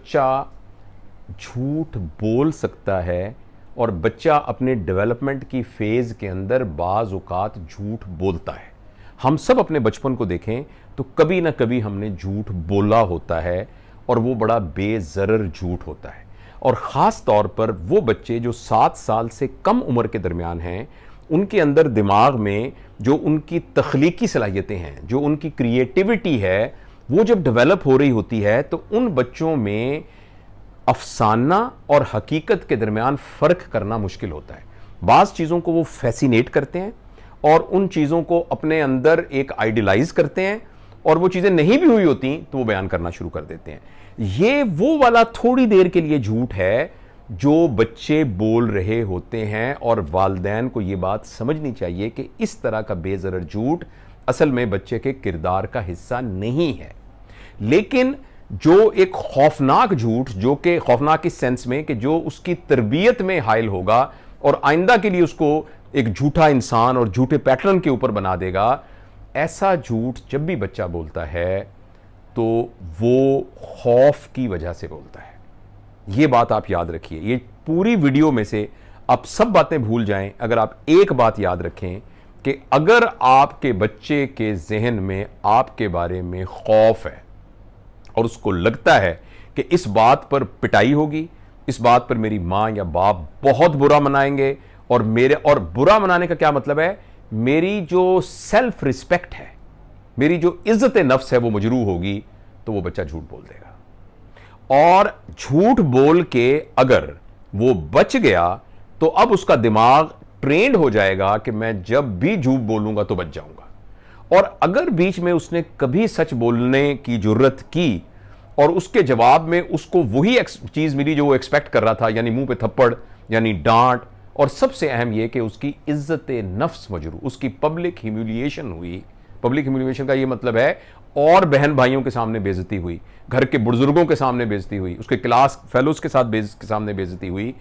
بچہ جھوٹ بول سکتا ہے اور بچہ اپنے ڈیولپمنٹ کی فیز کے اندر بعض اوقات جھوٹ بولتا ہے. ہم سب اپنے بچپن کو دیکھیں تو کبھی نہ کبھی ہم نے جھوٹ بولا ہوتا ہے اور وہ بڑا بے ضرر جھوٹ ہوتا ہے. اور خاص طور پر وہ بچے جو 7 سال سے کم عمر کے درمیان ہیں، ان کے اندر دماغ میں جو ان کی تخلیقی صلاحیتیں ہیں، جو ان کی کریٹیوٹی ہے، وہ جب ڈیولپ ہو رہی ہوتی ہے تو ان بچوں میں افسانہ اور حقیقت کے درمیان فرق کرنا مشکل ہوتا ہے. بعض چیزوں کو وہ فیسینیٹ کرتے ہیں اور ان چیزوں کو اپنے اندر ایک آئیڈیلائز کرتے ہیں، اور وہ چیزیں نہیں بھی ہوئی ہوتی تو وہ بیان کرنا شروع کر دیتے ہیں. یہ وہ والا تھوڑی دیر کے لیے جھوٹ ہے جو بچے بول رہے ہوتے ہیں، اور والدین کو یہ بات سمجھنی چاہیے کہ اس طرح کا بے ضرر جھوٹ اصل میں بچے کے کردار کا حصہ نہیں ہے. لیکن جو ایک خوفناک جھوٹ، جو کہ خوفناک اس سینس میں کہ جو اس کی تربیت میں حائل ہوگا اور آئندہ کے لیے اس کو ایک جھوٹا انسان اور جھوٹے پیٹرن کے اوپر بنا دے گا، ایسا جھوٹ جب بھی بچہ بولتا ہے تو وہ خوف کی وجہ سے بولتا ہے. یہ بات آپ یاد رکھیے. یہ پوری ویڈیو میں سے آپ سب باتیں بھول جائیں، اگر آپ ایک بات یاد رکھیں کہ اگر آپ کے بچے کے ذہن میں آپ کے بارے میں خوف ہے اور اس کو لگتا ہے کہ اس بات پر پٹائی ہوگی، اس بات پر میری ماں یا باپ بہت برا منائیں گے، اور برا منانے کا کیا مطلب ہے، میری جو سیلف ریسپیکٹ ہے، میری جو عزت نفس ہے وہ مجروح ہوگی، تو وہ بچہ جھوٹ بول دے گا. اور جھوٹ بول کے اگر وہ بچ گیا تو اب اس کا دماغ ٹرینڈ ہو جائے گا کہ میں جب بھی جھوٹ بولوں گا تو بچ جاؤں گا. اور اگر بیچ میں اس نے کبھی سچ بولنے کی جرت کی اور اس کے جواب میں اس کو وہی چیز ملی جو وہ ایکسپیکٹ کر رہا تھا، یعنی منہ پہ تھپڑ، یعنی ڈانٹ، اور سب سے اہم یہ کہ اس کی عزت نفس مجروح، اس کی پبلک ہیومیلیشن ہوئی. پبلک ہیومیلیشن کا یہ مطلب ہے اور بہن بھائیوں کے سامنے بے عزتی ہوئی، گھر کے بزرگوں کے سامنے بے عزتی ہوئی، اس کے کلاس فیلوز کے ساتھ سامنے بے عزتی ہوئی،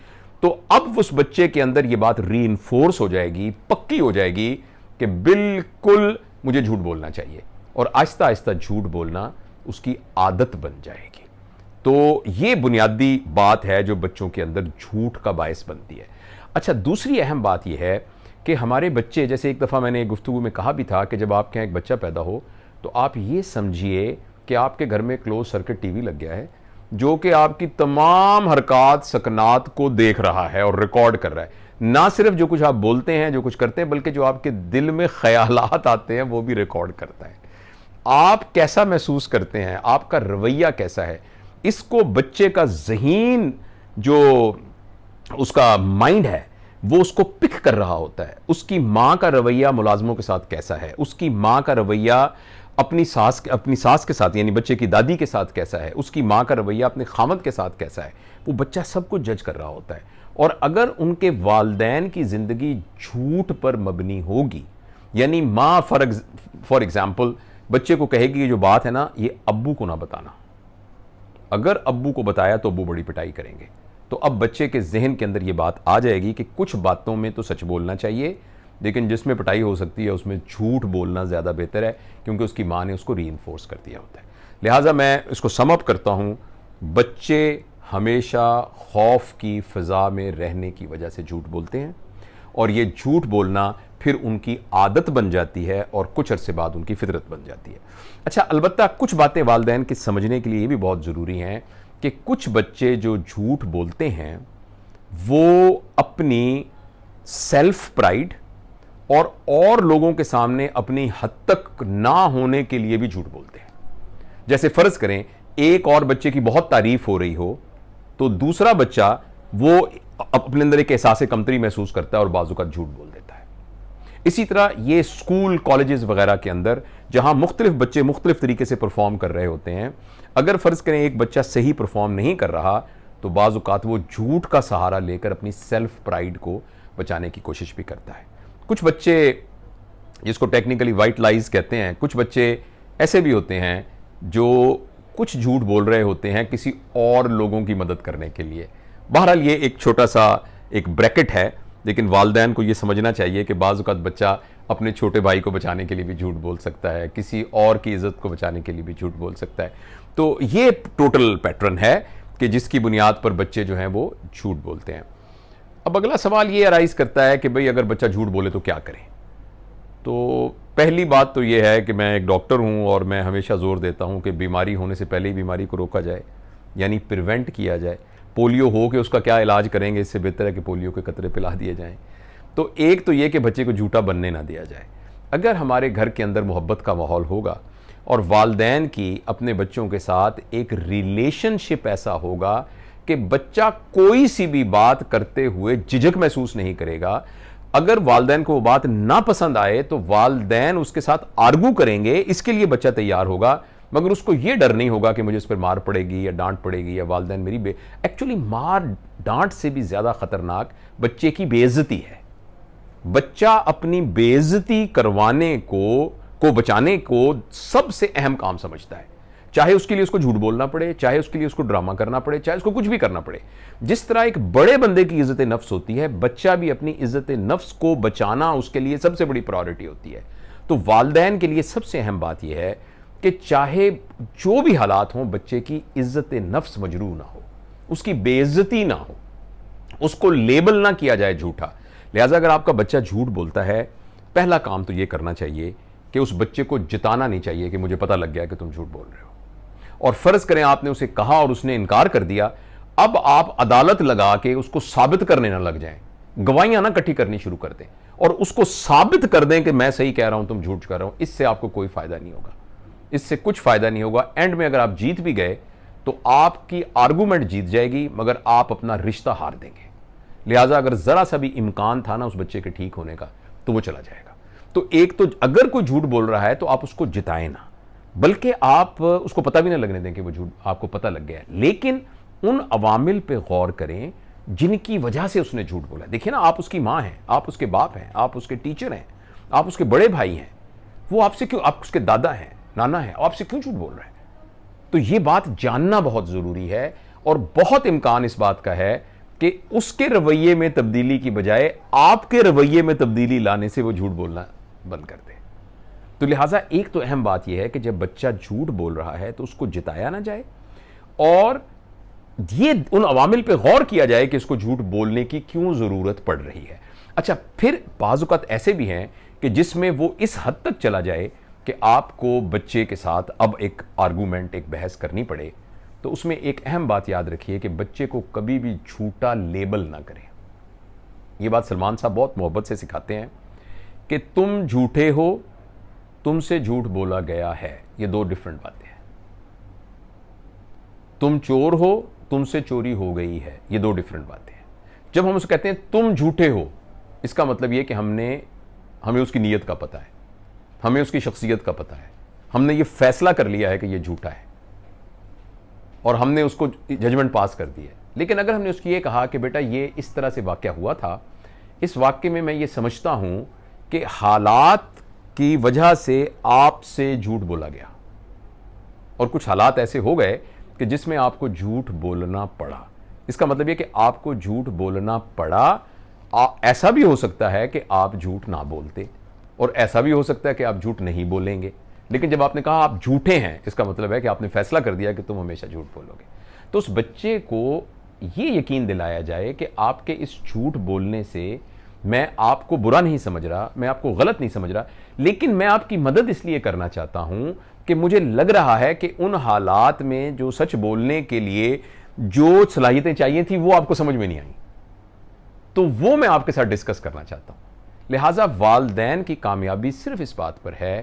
تو اب اس بچے کے اندر یہ بات ری انفورس ہو جائے گی، پکی ہو جائے گی کہ بالکل مجھے جھوٹ بولنا چاہیے، اور آہستہ آہستہ جھوٹ بولنا اس کی عادت بن جائے گی. تو یہ بنیادی بات ہے جو بچوں کے اندر جھوٹ کا باعث بنتی ہے. اچھا، دوسری اہم بات یہ ہے کہ ہمارے بچے، جیسے ایک دفعہ میں نے گفتگو میں کہا بھی تھا کہ جب آپ کے یہاں ایک بچہ پیدا ہو تو آپ یہ سمجھیے کہ آپ کے گھر میں کلوز سرکٹ ٹی وی لگ گیا ہے جو کہ آپ کی تمام حرکات سکنات کو دیکھ رہا ہے اور ریکارڈ کر رہا ہے. نہ صرف جو کچھ آپ بولتے ہیں، جو کچھ کرتے ہیں، بلکہ جو آپ کے دل میں خیالات آتے ہیں وہ بھی ریکارڈ کرتا ہے. آپ کیسا محسوس کرتے ہیں، آپ کا رویہ کیسا ہے، اس کو بچے کا ذہین جو اس کا مائنڈ ہے وہ اس کو پک کر رہا ہوتا ہے. اس کی ماں کا رویہ ملازموں کے ساتھ کیسا ہے، اس کی ماں کا رویہ اپنی ساس کے ساتھ یعنی بچے کی دادی کے ساتھ کیسا ہے، اس کی ماں کا رویہ اپنے خامد کے ساتھ کیسا ہے، وہ بچہ سب کو جج کر رہا ہوتا ہے. اور اگر ان کے والدین کی زندگی جھوٹ پر مبنی ہوگی، یعنی ماں فار ایگزامپل بچے کو کہے گی یہ جو بات ہے نا یہ ابو کو نہ بتانا، اگر ابو کو بتایا تو ابو بڑی پٹائی کریں گے، تو اب بچے کے ذہن کے اندر یہ بات آ جائے گی کہ کچھ باتوں میں تو سچ بولنا چاہیے، لیکن جس میں پٹائی ہو سکتی ہے اس میں جھوٹ بولنا زیادہ بہتر ہے، کیونکہ اس کی ماں نے اس کو ری انفورس کر دیا ہوتا ہے. لہٰذا میں اس کو سم اپ کرتا ہوں، بچے ہمیشہ خوف کی فضا میں رہنے کی وجہ سے جھوٹ بولتے ہیں، اور یہ جھوٹ بولنا پھر ان کی عادت بن جاتی ہے اور کچھ عرصے بعد ان کی فطرت بن جاتی ہے. اچھا، البتہ کچھ باتیں والدین کے سمجھنے کے لیے یہ بھی بہت ضروری ہیں کہ کچھ بچے جو جھوٹ بولتے ہیں وہ اپنی سیلف پرائیڈ اور لوگوں کے سامنے اپنی حد تک نہ ہونے کے لیے بھی جھوٹ بولتے ہیں. جیسے فرض کریں ایک اور بچے کی بہت تعریف ہو رہی ہو تو دوسرا بچہ وہ اپنے اندر ایک احساس کمتری محسوس کرتا ہے اور بعض اوقات جھوٹ بول دیتا ہے. اسی طرح یہ اسکول کالجز وغیرہ کے اندر جہاں مختلف بچے مختلف طریقے سے پرفارم کر رہے ہوتے ہیں، اگر فرض کریں ایک بچہ صحیح پرفارم نہیں کر رہا تو بعض اوقات وہ جھوٹ کا سہارا لے کر اپنی سیلف پرائیڈ کو بچانے کی کوشش بھی کرتا ہے. کچھ بچے جس کو ٹیکنیکلی وائٹ لائز کہتے ہیں، کچھ بچے ایسے بھی ہوتے ہیں جو کچھ جھوٹ بول رہے ہوتے ہیں کسی اور لوگوں کی مدد کرنے کے لیے. بہرحال یہ ایک چھوٹا سا ایک بریکٹ ہے، لیکن والدین کو یہ سمجھنا چاہیے کہ بعض اوقات بچہ اپنے چھوٹے بھائی کو بچانے کے لیے بھی جھوٹ بول سکتا ہے، کسی اور کی عزت کو بچانے کے لیے بھی جھوٹ بول سکتا ہے. تو یہ ٹوٹل پیٹرن ہے. کہ جس کی بنیاد پر بچے جو ہیں وہ جھوٹ بولتے ہیں۔ اب اگلا سوال یہ ارائز کرتا ہے کہ بھئی اگر بچہ جھوٹ بولے تو کیا کریں؟ تو پہلی بات تو یہ ہے کہ میں ایک ڈاکٹر ہوں اور میں ہمیشہ زور دیتا ہوں کہ بیماری ہونے سے پہلے ہی بیماری کو روکا جائے، یعنی پریونٹ کیا جائے۔ پولیو ہو کہ اس کا کیا علاج کریں گے، اس سے بہتر ہے کہ پولیو کے قطرے پلا دیے جائیں۔ تو ایک تو یہ کہ بچے کو جھوٹا بننے نہ دیا جائے۔ اگر ہمارے گھر کے اندر محبت کا ماحول ہوگا اور والدین کی اپنے بچوں کے ساتھ ایک ریلیشن شپ ایسا ہوگا کہ بچہ کوئی سی بھی بات کرتے ہوئے جھجک محسوس نہیں کرے گا، اگر والدین کو وہ بات نہ پسند آئے تو والدین اس کے ساتھ آرگو کریں گے، اس کے لیے بچہ تیار ہوگا، مگر اس کو یہ ڈر نہیں ہوگا کہ مجھے اس پر مار پڑے گی یا ڈانٹ پڑے گی یا والدین میری ایکچولی مار ڈانٹ سے بھی زیادہ خطرناک بچے کی بے عزتی ہے۔ بچہ اپنی بے عزتی کروانے کو بچانے کو سب سے اہم کام سمجھتا ہے، چاہے اس کے لیے اس کو جھوٹ بولنا پڑے، چاہے اس کے لیے اس کو ڈرامہ کرنا پڑے، چاہے اس کو کچھ بھی کرنا پڑے۔ جس طرح ایک بڑے بندے کی عزت نفس ہوتی ہے، بچہ بھی اپنی عزت نفس کو بچانا اس کے لیے سب سے بڑی پرائورٹی ہوتی ہے۔ تو والدین کے لیے سب سے اہم بات یہ ہے کہ چاہے جو بھی حالات ہوں بچے کی عزت نفس مجروح نہ ہو، اس کی بے عزتی نہ ہو، اس کو لیبل نہ کیا جائے جھوٹا۔ لہٰذا اگر آپ کا بچہ جھوٹ بولتا ہے، پہلا کام تو یہ کرنا چاہیے کہ اس بچے کو جتانا نہیں چاہیے کہ مجھے پتہ لگ گیا کہ تم جھوٹ بول رہے ہو۔ اور فرض کریں آپ نے اسے کہا اور اس نے انکار کر دیا، اب آپ عدالت لگا کے اس کو ثابت کرنے نہ لگ جائیں، گواہیاں نہ کٹھی کرنی شروع کر دیں اور اس کو ثابت کر دیں کہ میں صحیح کہہ رہا ہوں تم جھوٹ کر رہا ہوں۔ اس سے آپ کو کوئی فائدہ نہیں ہوگا، اس سے کچھ فائدہ نہیں ہوگا۔ اینڈ میں اگر آپ جیت بھی گئے تو آپ کی آرگومنٹ جیت جائے گی مگر آپ اپنا رشتہ ہار دیں گے۔ لہٰذا اگر ذرا سا بھی امکان تھا نا اس بچے کے ٹھیک ہونے کا تو وہ چلا جائے گا۔ تو ایک تو اگر کوئی جھوٹ بول رہا ہے تو آپ اس کو جتائیں نہ، بلکہ آپ اس کو پتہ بھی نہ لگنے دیں کہ وہ جھوٹ آپ کو پتہ لگ گیا ہے، لیکن ان عوامل پہ غور کریں جن کی وجہ سے اس نے جھوٹ بولا۔ دیکھیں نا، آپ اس کی ماں ہیں، آپ اس کے باپ ہیں، آپ اس کے ٹیچر ہیں، آپ اس کے بڑے بھائی ہیں، وہ آپ سے کیوں، آپ اس کے دادا ہیں، نانا ہیں، آپ سے کیوں جھوٹ بول رہے ہیں؟ تو یہ بات جاننا بہت ضروری ہے اور بہت امکان اس بات کا ہے کہ اس کے رویے میں تبدیلی کی بجائے آپ کے رویے میں تبدیلی لانے سے وہ جھوٹ بولنا بند کر دے۔ تو لہٰذا ایک تو اہم بات یہ ہے کہ جب بچہ جھوٹ بول رہا ہے تو اس کو جتایا نہ جائے اور یہ ان عوامل پہ غور کیا جائے کہ اس کو جھوٹ بولنے کی کیوں ضرورت پڑ رہی ہے۔ اچھا، پھر بعض اوقات ایسے بھی ہیں کہ جس میں وہ اس حد تک چلا جائے کہ آپ کو بچے کے ساتھ اب ایک آرگومنٹ، ایک بحث کرنی پڑے، تو اس میں ایک اہم بات یاد رکھیے کہ بچے کو کبھی بھی جھوٹا لیبل نہ کریں۔ یہ بات سلمان صاحب بہت محبت سے سکھاتے ہیں کہ تم جھوٹے ہو، تم سے جھوٹ بولا گیا ہے، یہ دو ڈیفرنٹ باتیں ہیں۔ تم چور ہو، تم سے چوری ہو گئی ہے، یہ دو ڈیفرنٹ باتیں ہیں۔ جب ہم اسے کہتے ہیں تم جھوٹے ہو، اس کا مطلب یہ کہ ہمیں اس کی نیت کا پتہ ہے، ہمیں اس کی شخصیت کا پتہ ہے، ہم نے یہ فیصلہ کر لیا ہے کہ یہ جھوٹا ہے اور ہم نے اس کو ججمنٹ پاس کر دی ہے۔ لیکن اگر ہم نے اس کی یہ کہا کہ بیٹا یہ اس طرح سے واقعہ ہوا تھا، اس واقعے میں یہ سمجھتا ہوں کہ حالات کی وجہ سے آپ سے جھوٹ بولا گیا اور کچھ حالات ایسے ہو گئے کہ جس میں آپ کو جھوٹ بولنا پڑا، اس کا مطلب یہ کہ آپ کو جھوٹ بولنا پڑا۔ ایسا بھی ہو سکتا ہے کہ آپ جھوٹ نہ بولتے اور ایسا بھی ہو سکتا ہے کہ آپ جھوٹ نہیں بولیں گے، لیکن جب آپ نے کہا آپ جھوٹے ہیں، اس کا مطلب ہے کہ آپ نے فیصلہ کر دیا کہ تم ہمیشہ جھوٹ بولو گے۔ تو اس بچے کو یہ یقین دلایا جائے کہ آپ کے اس جھوٹ بولنے سے میں آپ کو برا نہیں سمجھ رہا، میں آپ کو غلط نہیں سمجھ رہا، لیکن میں آپ کی مدد اس لیے کرنا چاہتا ہوں کہ مجھے لگ رہا ہے کہ ان حالات میں جو سچ بولنے کے لیے جو صلاحیتیں چاہیے تھیں وہ آپ کو سمجھ میں نہیں آئیں، تو وہ میں آپ کے ساتھ ڈسکس کرنا چاہتا ہوں۔ لہٰذا والدین کی کامیابی صرف اس بات پر ہے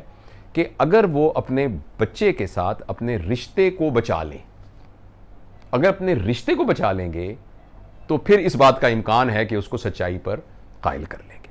کہ اگر وہ اپنے بچے کے ساتھ اپنے رشتے کو بچا لیں، اگر اپنے رشتے کو بچا لیں گے تو پھر اس بات کا امکان ہے کہ اس کو سچائی پر قائل کر لیں گے۔